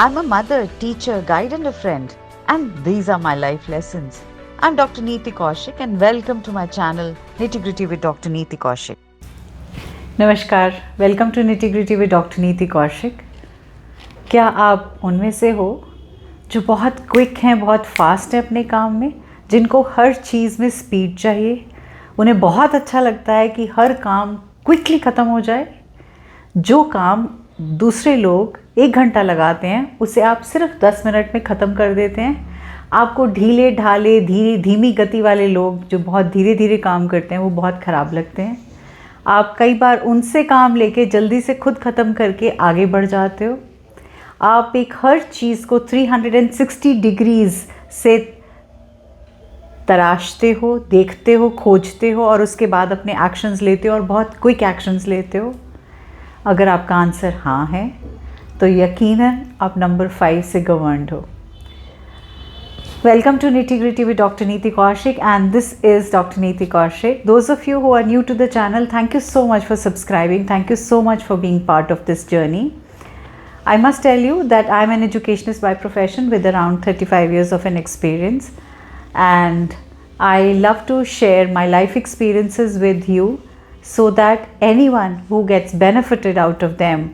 I'm a mother, teacher, guide, and a friend, and these are my life lessons. I'm Dr. Neeti Kaushik, and welcome to my channel Nitty Gritty with Dr. Neeti Kaushik. नमस्कार, welcome to nitty gritty with doctor Neeti Kaushik. क्या आप उनमें से हो जो बहुत quick हैं, बहुत फास्ट हैं अपने काम में, जिनको हर चीज़ में स्पीड चाहिए, उन्हें बहुत अच्छा लगता है कि हर काम क्विकली ख़त्म हो जाए। जो काम दूसरे लोग 1 घंटा लगाते हैं उसे आप सिर्फ 10 मिनट में ख़त्म कर देते हैं। आपको ढीले ढाले धीमी गति वाले लोग जो बहुत धीरे धीरे काम करते हैं वो बहुत ख़राब लगते हैं। आप कई बार उनसे काम लेके जल्दी से खुद ख़त्म करके आगे बढ़ जाते हो। आप एक हर चीज़ को 360 डिग्रीज़ से तराशते हो, देखते हो, खोजते हो और उसके बाद अपने एक्शंस लेते हो और बहुत क्विक एक्शंस लेते हो। अगर आपका आंसर हाँ है तो यकीनन आप नंबर 5 से गवर्नड हो। Welcome to Nitty Gritty with Dr. Neeti Kaushik, and this is Dr. Neeti Kaushik. Those of you who are new to the channel, thank you so much for subscribing. Thank you so much for being part of this journey. I must tell you that I'm an educationist by profession with around 35 years of an experience, and I love to share my life experiences with you so that anyone who gets benefited out of them,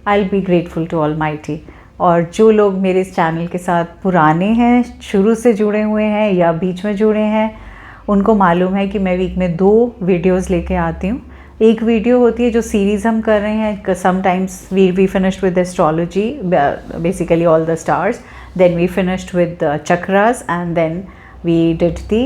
I'll be grateful to Almighty. और जो लोग मेरे इस channel के साथ पुराने हैं, शुरू से जुड़े हुए हैं या बीच में जुड़े हैं, उनको मालूम है कि मैं वीक में 2 वीडियोस लेके आती हूँ। एक वीडियो होती है जो सीरीज़ हम कर रहे हैं, sometimes we finished with astrology, basically all the stars, then we finished with chakras and then we did the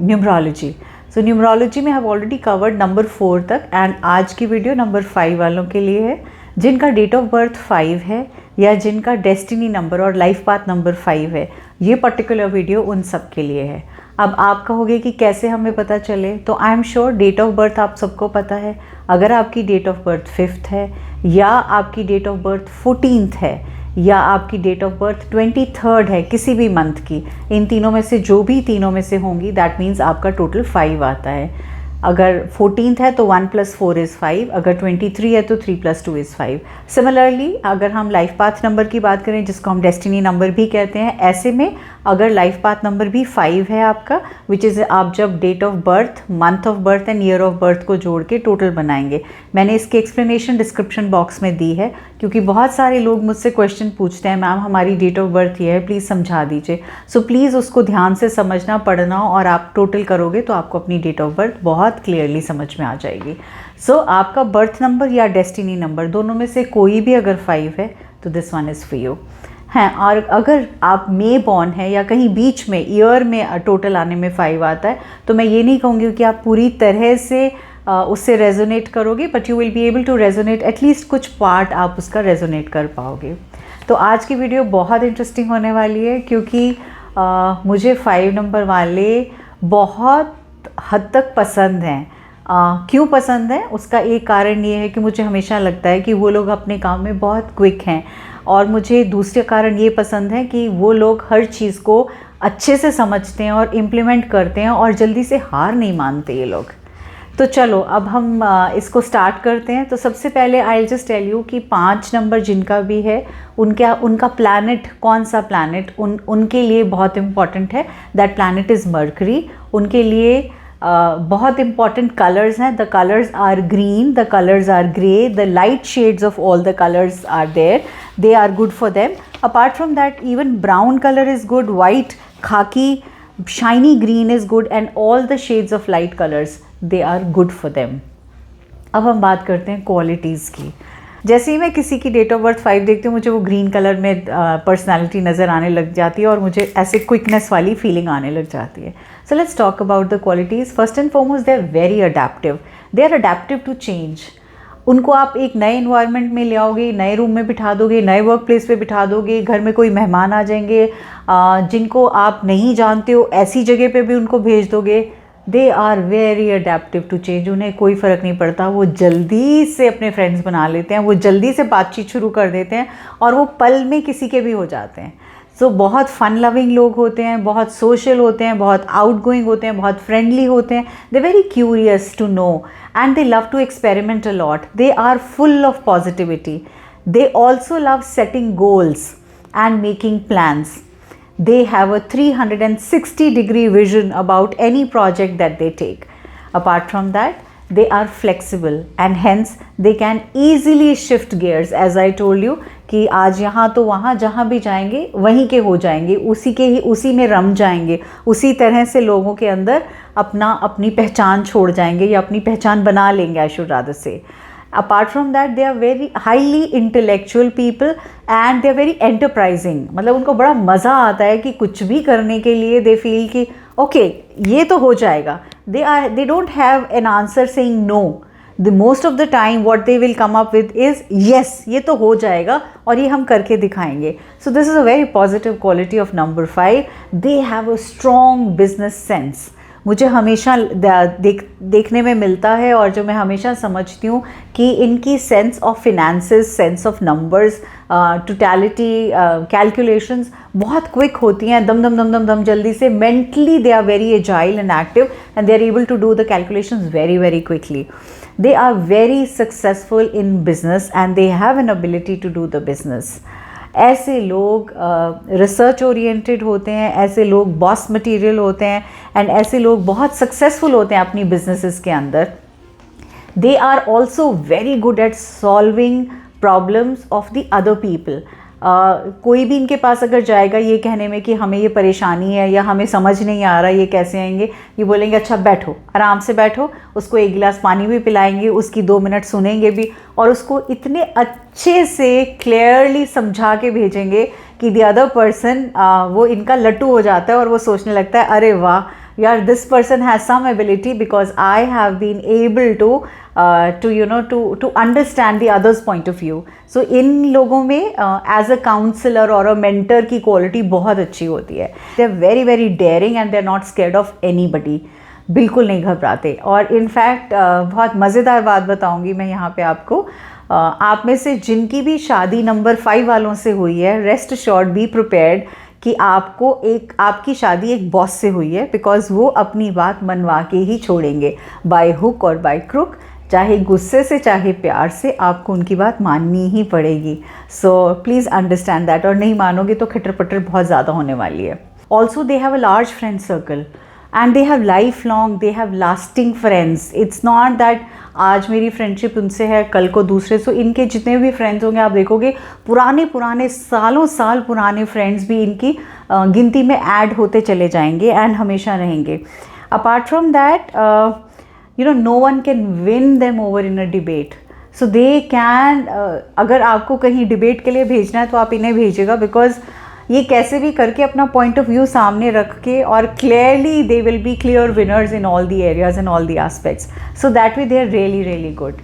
numerology. So numerology में हैव ऑलरेडी कवर्ड नंबर 4 तक, एंड आज की वीडियो नंबर 5 वालों के लिए है जिनका डेट ऑफ बर्थ 5 है या जिनका डेस्टिनी नंबर और लाइफ पाथ नंबर 5 है। ये पर्टिकुलर वीडियो उन सब के लिए है। अब आप कहोगे कि कैसे हमें पता चले, तो I am sure date of birth आप सबको पता है। अगर आपकी डेट ऑफ बर्थ 5th है या आपकी डेट ऑफ बर्थ 14th है या आपकी डेट ऑफ बर्थ 23rd है किसी भी मंथ की, इन तीनों में से जो भी तीनों में से होंगी, दैट मीन्स आपका टोटल 5 आता है। अगर 14th है तो 1 + 4 = 5, अगर 23 है तो 3 + 2 = 5। सिमिलरली अगर हम लाइफ पाथ नंबर की बात करें, जिसको हम डेस्टिनी नंबर भी कहते हैं, ऐसे में अगर लाइफ पाथ नंबर भी 5 है आपका, विच इज़ आप जब date of birth, month of birth and year of birth को जोड़ के टोटल बनाएंगे। मैंने इसकी एक्सप्लेनेशन डिस्क्रिप्शन बॉक्स में दी है, क्योंकि बहुत सारे लोग मुझसे क्वेश्चन पूछते हैं, मैम हमारी डेट ऑफ बर्थ ये है, प्लीज़ समझा दीजिए। सो प्लीज़ उसको ध्यान से समझना, पढ़ना, और आप टोटल करोगे तो आपको अपनी डेट ऑफ बर्थ बहुत क्लियरली समझ में आ जाएगी। सो आपका बर्थ नंबर या डेस्टिनी नंबर दोनों में से कोई भी अगर 5 है तो this one is for you हैं। और अगर आप मे बॉर्न है या कहीं बीच में ईयर में टोटल आने में 5 आता है, तो मैं ये नहीं कहूँगी कि आप पूरी तरह से उससे रेजोनेट करोगे, but you will be able to resonate, at least कुछ पार्ट आप उसका रेजोनेट कर पाओगे। तो आज की वीडियो बहुत इंटरेस्टिंग होने वाली है, क्योंकि मुझे 5 नंबर वाले बहुत हद तक पसंद हैं। क्यों पसंद है, उसका एक कारण ये है कि मुझे हमेशा लगता है कि वो लोग अपने काम में बहुत क्विक हैं, और मुझे दूसरे कारण ये पसंद है कि वो लोग हर चीज़ को अच्छे से समझते हैं और इम्प्लीमेंट करते हैं और जल्दी से हार नहीं मानते ये लोग। तो चलो अब हम इसको स्टार्ट करते हैं। तो सबसे पहले आई जस्ट टेल यू कि 5 नंबर जिनका भी है, उनका प्लैनेट, कौन सा प्लैनेट उनके लिए बहुत इम्पॉर्टेंट है। That planet is Mercury. उनके लिए बहुत इंपॉर्टेंट कलर्स हैं। The colours are green, the colours are grey, the light shades of all the colours are there, they are good for them. Apart from that even brown colour is good, white, khaki, shiny green is good, and all the shades of light colours, they are good for them. अब हम बात करते हैं qualities की। जैसे ही मैं किसी की डेट ऑफ बर्थ 5 देखती हूँ, मुझे वो ग्रीन कलर में पर्सनालिटी नज़र आने लग जाती है और मुझे ऐसे क्विकनेस वाली फीलिंग आने लग जाती है। So let's talk about the qualities. First and foremost, they are very adaptive. They are adaptive to change. उनको आप एक नए इन्वायरमेंट में ले आओगे, नए रूम में बिठा दोगे, नए वर्क प्लेस पे बिठा दोगे, घर में कोई मेहमान आ जाएंगे जिनको आप नहीं जानते हो, ऐसी जगह पे भी उनको भेज दोगे, they are very adaptive to change. उन्हें कोई फ़र्क नहीं पड़ता, वो जल्दी से अपने फ्रेंड्स बना लेते हैं, वो जल्दी से बातचीत शुरू कर देते हैं और वो पल में किसी के भी हो जाते हैं। सो बहुत फ़न लविंग लोग होते हैं, बहुत सोशल होते हैं, बहुत आउटगोइंग होते हैं, बहुत फ्रेंडली होते हैं। They very curious to know and they love to experiment a lot. They are full of positivity. They also love setting goals and making plans. They have a 360-degree vision about any project that they take. Apart from that, they are flexible and hence they can easily shift gears. As I told you कि आज यहाँ तो वहाँ, जहाँ भी जाएंगे वहीं के हो जाएंगे, उसी में रम जाएंगे, उसी तरह से लोगों के अंदर अपनी पहचान छोड़ जाएंगे या अपनी पहचान बना लेंगे, I should rather say. Apart from that, they are very highly intellectual people and they are very enterprising. मतलब उनको बड़ा मज़ा आता है कि कुछ भी करने के लिए they feel कि okay, ये तो हो जाएगा. They don't have an answer saying no. The most of the time what they will come up with is yes, ये तो हो जाएगा और ये हम करके दिखाएंगे. So this is a very positive quality of number 5. They have a strong business sense. मुझे हमेशा देखने में मिलता है और जो मैं हमेशा समझती हूँ कि इनकी sense of finances, sense of numbers, totality, calculations बहुत क्विक होती हैं, दम जल्दी से. Mentally they are very agile and active and they are able to do the calculations very very quickly. They are very successful in business and they have an ability to do the business. ऐसे लोग research oriented होते हैं, ऐसे लोग boss material होते हैं and ऐसे लोग बहुत सक्सेसफुल होते हैं अपनी बिजनेसेस के अंदर. They are also very good at solving problems of the other people. कोई भी इनके पास अगर जाएगा ये कहने में कि हमें ये परेशानी है या हमें समझ नहीं आ रहा ये कैसे आएंगे, ये बोलेंगे अच्छा बैठो, आराम से बैठो, उसको एक गिलास पानी भी पिलाएंगे, उसकी 2 मिनट सुनेंगे भी और उसको इतने अच्छे से क्लियरली समझा के भेजेंगे कि द अदर पर्सन वो इनका लट्टू हो जाता है और वो सोचने लगता है अरे वाह यार, this person has some ability because I have been able to understand the other's point of view. So इन लोगों में as a counselor और a mentor की quality बहुत अच्छी होती है. They are very very daring and they are not scared of anybody. बिल्कुल नहीं घबराते. और इनफैक्ट बहुत मज़ेदार बात बताऊंगी मैं यहाँ पे आपको. आप में से जिनकी भी शादी नंबर 5 वालों से हुई है, रेस्ट श्योर्ड, बी प्रिपेयर्ड कि आपकी शादी एक बॉस से हुई है, बिकॉज वो अपनी बात मनवा के ही छोड़ेंगे, बाय हुक और बाय क्रुक, चाहे गुस्से से चाहे प्यार से, आपको उनकी बात माननी ही पड़ेगी. So please understand that. और नहीं मानोगे तो खटर पटर बहुत ज़्यादा होने वाली है. Also they have a large friend circle and they have lifelong, they have lasting friends. It's not that आज मेरी फ्रेंडशिप उनसे है कल को दूसरे. सो इनके जितने भी फ्रेंड्स होंगे आप देखोगे पुराने सालों साल पुराने फ्रेंड्स भी इनकी गिनती में ऐड होते चले जाएंगे एंड हमेशा रहेंगे. Apart from that no one can win them over in a debate. So they can अगर आपको कहीं डिबेट के लिए भेजना है तो आप इन्हें भेजिएगा, बिकॉज ये कैसे भी करके अपना पॉइंट ऑफ व्यू सामने रख के और clearly they will be clear winners in all the areas and all the aspects. So that way they are really really good.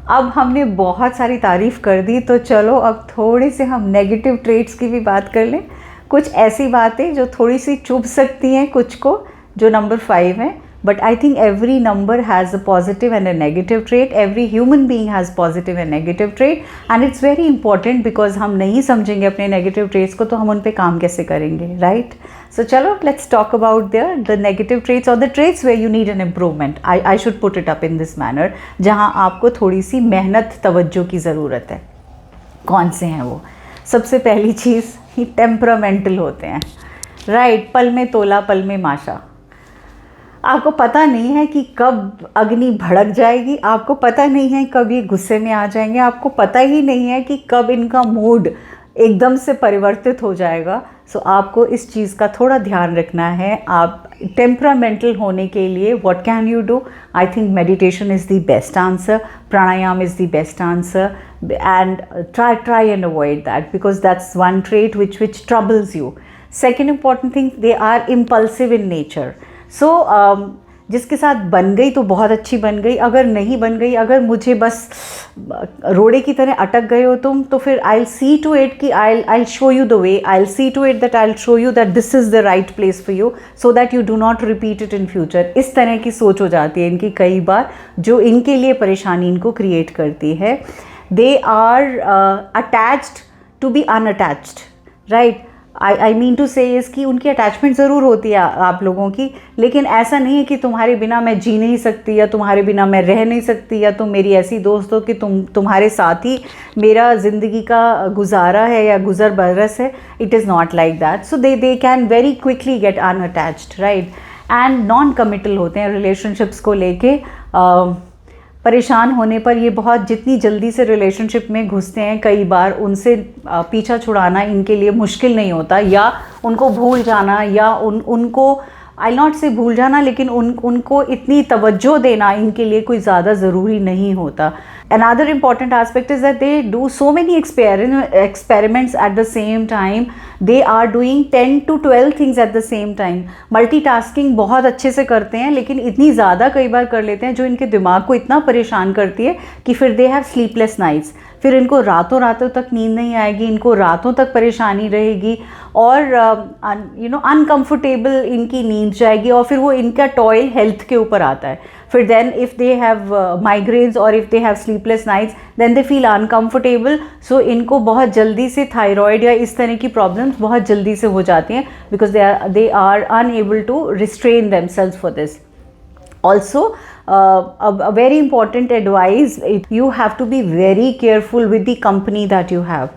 अब हमने बहुत सारी तारीफ़ कर दी, तो चलो अब थोड़ी सी हम नेगेटिव ट्रेट्स की भी बात कर लें. कुछ ऐसी बातें जो थोड़ी सी चुभ सकती हैं कुछ को, जो नंबर 5 हैं. But I think every number has a positive and a negative trait. Every human being has positive and negative trait, and it's very important because हम नहीं समझेंगे अपने negative traits को तो हम उन पे काम कैसे करेंगे, right? So चलो let's talk about the negative traits or the traits where you need an improvement. I should put it up in this manner, जहाँ आपको थोड़ी सी मेहनत तवज्जो की ज़रूरत है. कौन से हैं वो? सबसे पहली चीज़, ही टेम्परामेंटल होते हैं, right? पल में तोला पल में माशा. आपको पता नहीं है कि कब अग्नि भड़क जाएगी, आपको पता नहीं है कब ये गुस्से में आ जाएंगे, आपको पता ही नहीं है कि कब इनका मूड एकदम से परिवर्तित हो जाएगा. सो आपको इस चीज़ का थोड़ा ध्यान रखना है. आप टेम्परामेंटल होने के लिए what can you do? I think meditation is the best answer, pranayama is the best answer, and try and avoid that because that's one trait which troubles you. Second important thing, they are impulsive in nature. सो जिसके साथ बन गई तो बहुत अच्छी बन गई, अगर नहीं बन गई, अगर मुझे बस रोड़े की तरह अटक गए हो तुम, तो फिर आई सी टू इट कि I show you the way, I see to it that I show you that this is the right place for you so that you do not repeat it in future. इस तरह की सोच हो जाती है इनकी कई बार, जो इनके लिए परेशानी इनको क्रिएट करती है. They are attached to be unattached, right? I mean to say इसकी उनकी अटैचमेंट ज़रूर होती है आप लोगों की, लेकिन ऐसा नहीं है कि तुम्हारे बिना मैं जी नहीं सकती या तुम्हारे बिना मैं रह नहीं सकती या तुम मेरी ऐसी दोस्त हो कि तुम्हारे साथ ही मेरा ज़िंदगी का गुजारा है या गुजर बरस है. It is not like that. So they can very quickly get unattached, right, and non committal होते हैं रिलेशनशिप्स को लेके. परेशान होने पर ये बहुत जितनी जल्दी से रिलेशनशिप में घुसते हैं, कई बार उनसे पीछा छुड़ाना इनके लिए मुश्किल नहीं होता, या उनको भूल जाना, या उनको आई नॉट से भूल जाना, लेकिन उनको इतनी तवज्जो देना इनके लिए कोई ज़्यादा ज़रूरी नहीं होता. Another important aspect is that they do so many experiments at the same time. They are doing 10 to 12 things at the same time. Multitasking बहुत अच्छे से करते हैं, लेकिन इतनी ज़्यादा कई बार कर लेते हैं जो इनके दिमाग को इतना परेशान करती है कि फिर they have sleepless nights. फिर इनको रातों रातों तक नींद नहीं आएगी, इनको रातों तक परेशानी रहेगी, और अनकम्फर्टेबल इनकी नींद जाएगी, और फिर वो इनका टॉयल हेल्थ के ऊपर आता है. फिर then if they have migraines और if they have sleepless nights, then they feel uncomfortable. So इनको बहुत जल्दी से थायराइड या इस तरह की प्रॉब्लम्स बहुत जल्दी से हो जाती हैं, because they are unable to restrain themselves for this. Also, a very important advice, you have to be very careful with the company that you have.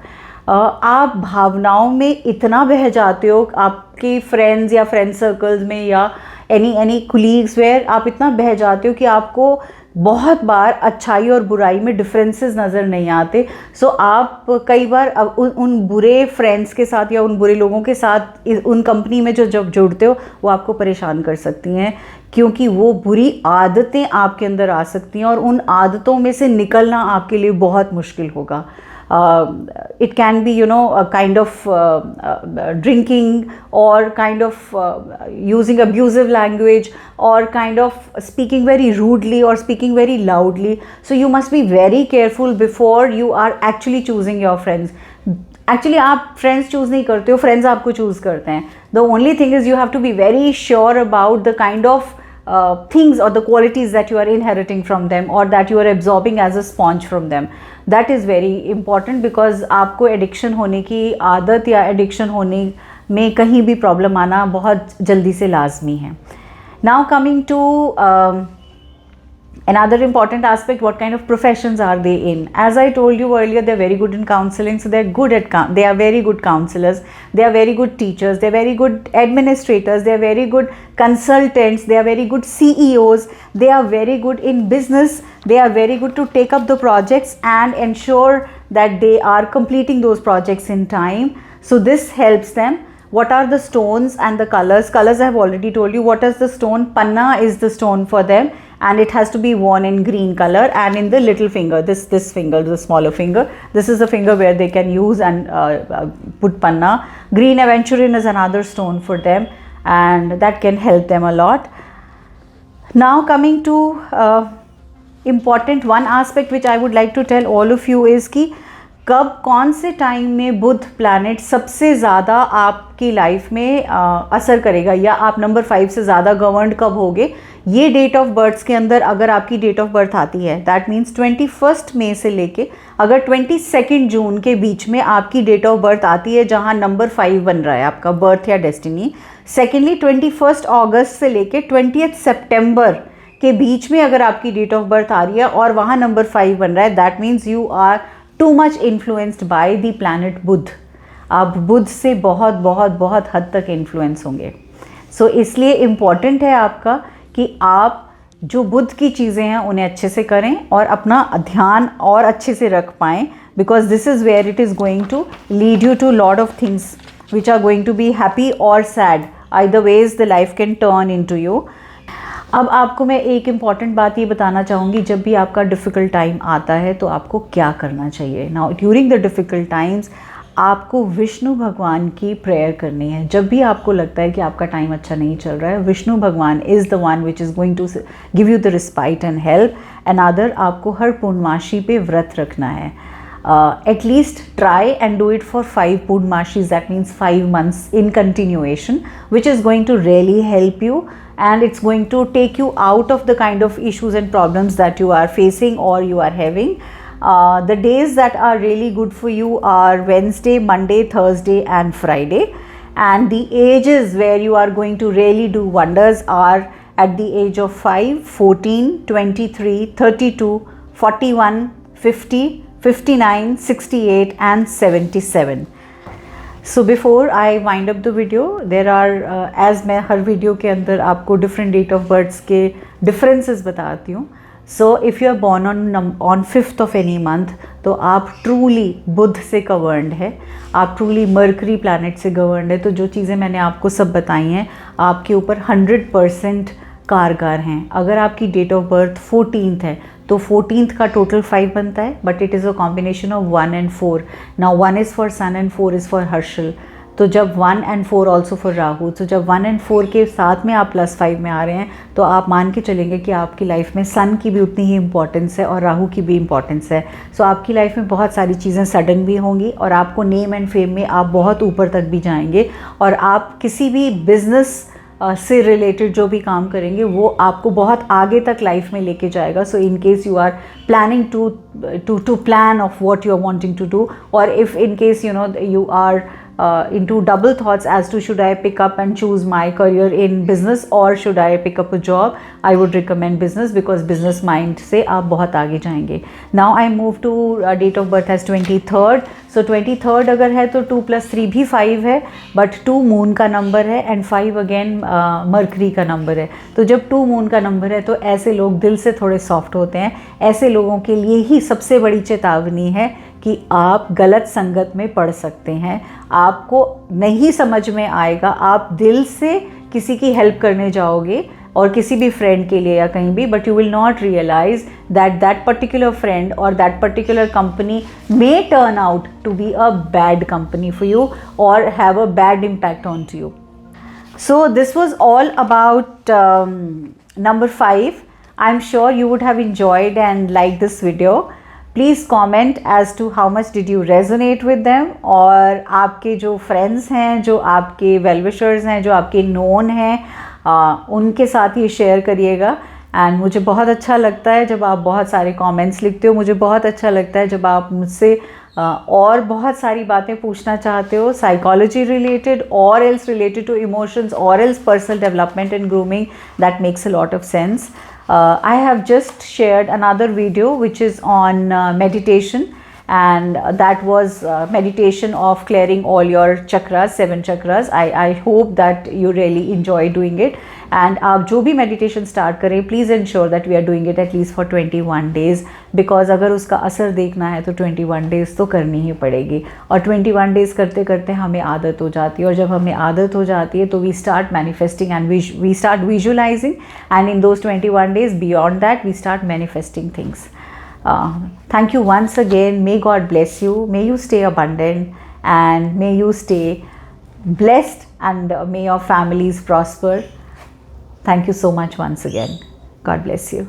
आप भावनाओं में इतना बह जाते हो आपके फ्रेंड्स या फ्रेंड सर्कल्स में या एनी कुलीग्स वेयर आप इतना बह जाते हो कि आपको बहुत बार अच्छाई और बुराई में डिफरेंसेस नज़र नहीं आते. सो आप कई बार उन बुरे फ्रेंड्स के साथ या उन बुरे लोगों के साथ उन कंपनी में जो जब जुड़ते हो वो आपको परेशान कर सकती हैं, क्योंकि वो बुरी आदतें आपके अंदर आ सकती हैं और उन आदतों में से निकलना आपके लिए बहुत मुश्किल होगा. It can be, a kind of drinking, or kind of using abusive language, or kind of speaking very rudely or speaking very loudly. So you must be very careful before you are actually choosing your friends. Actually आप friends choose नहीं करते हो, friends आपको choose करते हैं. The only thing is you have to be very sure about the kind of things or the qualities that you are inheriting from them, or that you are absorbing as a sponge from them. That is very important, because आपको addiction होने की आदत या addiction होने में कहीं भी problem आना बहुत जल्दी से लाजमी है. Now coming to another important aspect, what kind of professions are they in? As I told you earlier, they are very good in counseling, so they are very good counselors, they are very good teachers, they are very good administrators, they are very good consultants, they are very good CEOs, they are very good in business, they are very good to take up the projects and ensure that they are completing those projects in time. So this helps them. What are the stones and the colors? Colors I have already told you. What is the stone? Panna is the stone for them, and it has to be worn in green color and in the little finger, this finger, the smaller finger. This is the finger where they can use and put panna. Green aventurine is another stone for them, and that can help them a lot. Now coming to important one aspect which I would like to tell all of you is कि कब कौन से time में बुध planet सबसे ज़्यादा आपकी life में असर करेगा, या आप नंबर 5 से ज़्यादा गवर्नड कब होगे. ये डेट ऑफ बर्थ के अंदर अगर आपकी डेट ऑफ बर्थ आती है, दैट मीन्स 21 मई से लेके अगर 22 जून के बीच में आपकी डेट ऑफ बर्थ आती है जहां नंबर 5 बन रहा है आपका बर्थ या डेस्टिनी. सेकेंडली 21 अगस्त से लेके 20 सितंबर के बीच में अगर आपकी डेट ऑफ बर्थ आ रही है और वहाँ नंबर 5 बन रहा है, that means you are too much influenced by the planet Budh. आप बुध से बहुत बहुत बहुत हद तक इन्फ्लुएंस होंगे. सो इसलिए इम्पॉर्टेंट है आपका कि आप जो बुध की चीज़ें हैं उन्हें अच्छे से करें और अपना ध्यान और अच्छे से रख पाएँ, because this is where it is going to lead you to lot of things which are going to be happy और sad. Either ways the life can turn into you. अब आपको मैं एक इम्पॉर्टेंट बात ये बताना चाहूँगी, जब भी आपका डिफ़िकल्ट टाइम आता है तो आपको क्या करना चाहिए. Now during the difficult times आपको विष्णु भगवान की प्रेयर करनी है. जब भी आपको लगता है कि आपका टाइम अच्छा नहीं चल रहा है, विष्णु भगवान is the one which is going to give you the respite and help. Another, आपको हर पूर्णमासी पे व्रत रखना है. At least try and do it for 5 Purnamashis, that means 5 months in continuation, which is going to really help you, and it's going to take you out of the kind of issues and problems that you are facing or you are having. The days that are really good for you are Wednesday, Monday, Thursday and Friday. and the ages where you are going to really do wonders are at the age of 5, 14, 23, 32, 41, 50, 59, 68 and 77. So before I wind up the video, there are as मैं हर video के अंदर आपको different date of births के differences बताती हूँ. So if you are born on 5th of any month, तो आप truly बुध से governed है, आप truly मर्करी planet से governed है. तो जो चीज़ें मैंने आपको सब बताई हैं आपके ऊपर 100% कारगर हैं. अगर आपकी डेट ऑफ बर्थ 14th है तो 14th का टोटल 5 बनता है, but it is a combination of 1 and 4. Now 1 is for sun and 4 is for Herschel. तो जब 1 and 4 ऑल्सो फॉर राहु, तो जब 1 and 4 के साथ में आप +5 में आ रहे हैं तो आप मान के चलेंगे कि आपकी लाइफ में सन की भी उतनी ही इंपॉर्टेंस है और राहु की भी इंपॉर्टेंस है. सो आपकी लाइफ में बहुत सारी चीज़ें सडन भी होंगी और आपको नेम एंड फेम में आप बहुत ऊपर तक भी जाएंगे और आप किसी भी बिजनेस से रिलेटेड जो भी काम करेंगे वो आपको बहुत आगे तक लाइफ में लेके जाएगा. So in case you are planning to plan of what you are wanting to do, और if in case you know you are into double thoughts as to should I pick up and choose my career in business or should I pick up a job, I would recommend business because business mind से आप बहुत आगे जाएंगे. Now I move to date of birth as 23rd. So 23rd अगर है तो 2 + 3 भी 5 है, but 2 मून का नंबर है एंड 5 अगेन मर्करी का नंबर है. तो जब 2 मून का नंबर है तो ऐसे लोग दिल से थोड़े सॉफ्ट होते हैं. ऐसे लोगों के लिए ही सबसे बड़ी चेतावनी है कि आप गलत संगत में पड़ सकते हैं. आपको नहीं समझ में आएगा, आप दिल से किसी की हेल्प करने जाओगे और किसी भी फ्रेंड के लिए या कहीं भी, but you will not realise that that particular friend और that particular company may turn out to be a bad company for you और have a bad impact on to you. So this was all about number 5. I'm sure you would have enjoyed and liked this video. Please comment as to how much did you resonate with them. और आपके जो friends हैं, जो आपके well wishers हैं, जो आपके known हैं, उनके साथ ये शेयर करिएगा. एंड मुझे बहुत अच्छा लगता है जब आप बहुत सारे कमेंट्स लिखते हो. मुझे बहुत अच्छा लगता है जब आप मुझसे और बहुत सारी बातें पूछना चाहते हो, साइकोलॉजी रिलेटेड और एल्स रिलेटेड टू इमोशंस और else personal development and grooming. That makes a lot of sense. I have just shared another video which is on meditation, and that was meditation of clearing all your chakras, 7 chakras. I hope that you really enjoy doing it. And आप जो भी meditation start करें, please ensure that we are doing it at least for 21 days, because अगर उसका असर देखना है तो 21 days तो करनी ही पड़ेगी. और 21 days करते करते हमें आदत हो जाती है, और जब हमें आदत हो जाती है तो we start manifesting and we start visualizing, and in those 21 days beyond that we start manifesting things. Thank you once again. May God bless you. May you stay abundant and may you stay blessed, and may your families prosper. Thank you so much once again. God bless you.